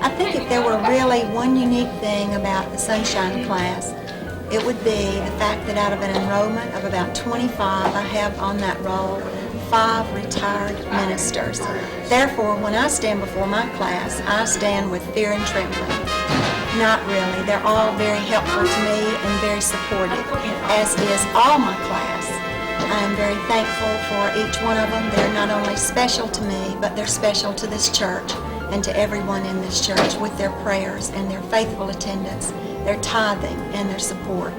I think if there were really one unique thing about the Sunshine class, it would be the fact that out of an enrollment of about 25, I have on that roll 5 retired ministers. Therefore, when I stand before my class, I stand with fear and trembling. Not really. They're all very helpful to me and very supportive, as is all my class. I am very thankful for each one of them. They're not only special to me, but they're special to this church and to everyone in this church with their prayers and their faithful attendance, their tithing, and their support.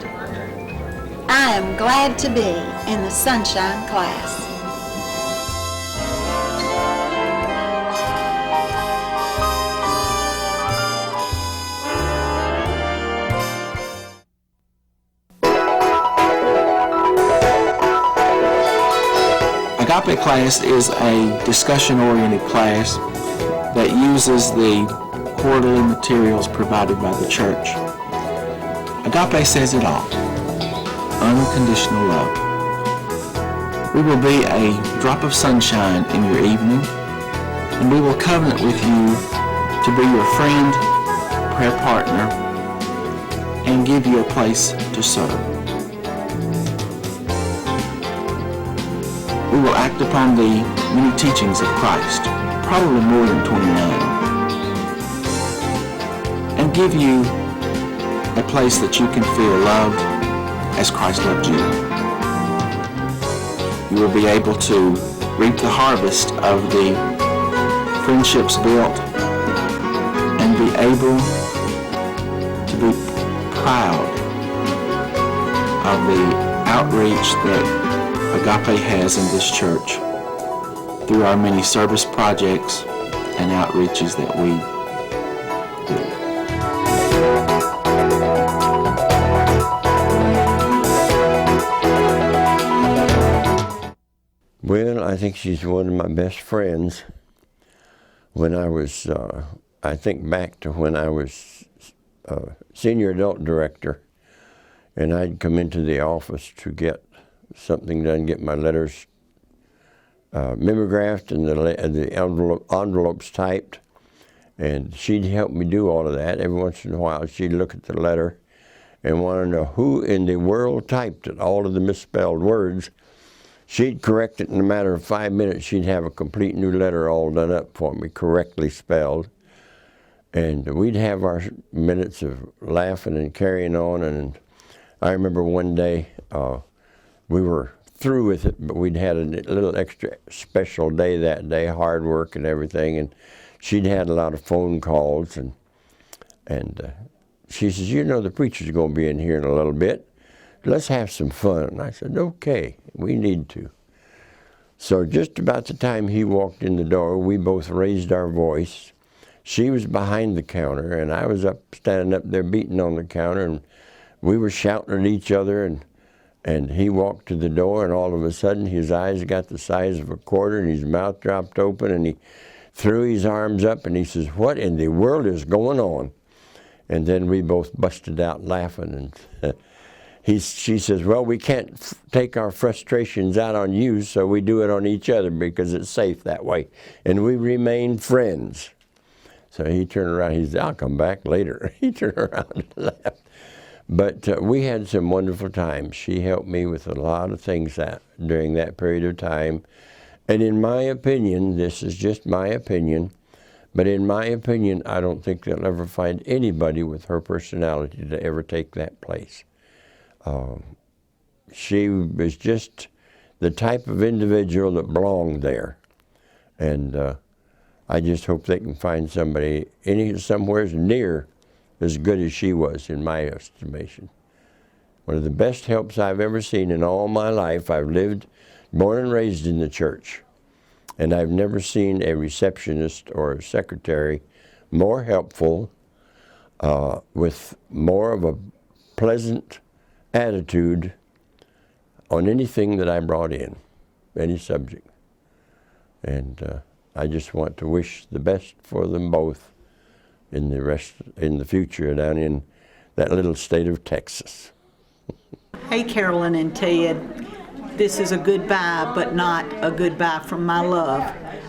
I am glad to be in the Sunshine class. Agape class is a discussion-oriented class that uses the quarterly materials provided by the church. Agape says it all. Unconditional love. We will be a drop of sunshine in your evening, and we will covenant with you to be your friend, prayer partner, and give you a place to serve. We will act upon the many teachings of Christ, probably more than 29, and give you a place that you can feel loved as Christ loved you. You will be able to reap the harvest of the friendships built and be able to be proud of the outreach that Agape has in this church through our many service projects and outreaches that we do. Well, I think she's one of my best friends. When I was, I think back to when I was senior adult director, and I'd come into the office to get something done, get my letters mimeographed and the envelopes typed, and she'd help me do all of that. Every once in a while she'd look at the letter and want to know who in the world typed it, all of the misspelled words. She'd correct it in a matter of 5 minutes. She'd have a complete new letter all done up for me, correctly spelled. And we'd have our minutes of laughing and carrying on. And I remember one day, we were through with it, but we'd had a little extra special day that day, hard work and everything, and she'd had a lot of phone calls, and she says, you know, the preacher's going to be in here in a little bit. Let's have some fun. And I said, okay, we need to. So just about the time he walked in the door, we both raised our voice. She was behind the counter, and I was standing up there beating on the counter, and we were shouting at each other, and he walked to the door, and all of a sudden his eyes got the size of a quarter, and his mouth dropped open, and he threw his arms up, and he says, what in the world is going on? And then we both busted out laughing, and she says, well, we can't take our frustrations out on you, so we do it on each other because it's safe that way. And we remain friends. So he turned around, he said, I'll come back later. He turned around and laughed. But we had some wonderful times. She helped me with a lot of things during that period of time. And in my opinion, this is just my opinion, but in my opinion, I don't think they'll ever find anybody with her personality to ever take that place. She was just the type of individual that belonged there. And I just hope they can find somebody somewhere near as good as she was, in my estimation. One of the best helps I've ever seen in all my life. I've lived, born and raised in the church, and I've never seen a receptionist or a secretary more helpful, with more of a pleasant attitude on anything that I brought in, any subject. And I just want to wish the best for them both in the future down in that little state of Texas. Hey, Carolyn and Ted. This is a goodbye, but not a goodbye from my love.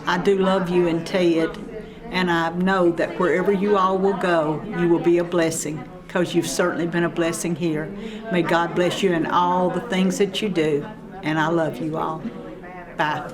I do love you and Ted, And I know that wherever you all will go, you will be a blessing, because you've certainly been a blessing here. May God bless you in all the things that you do. And I love you all. Bye.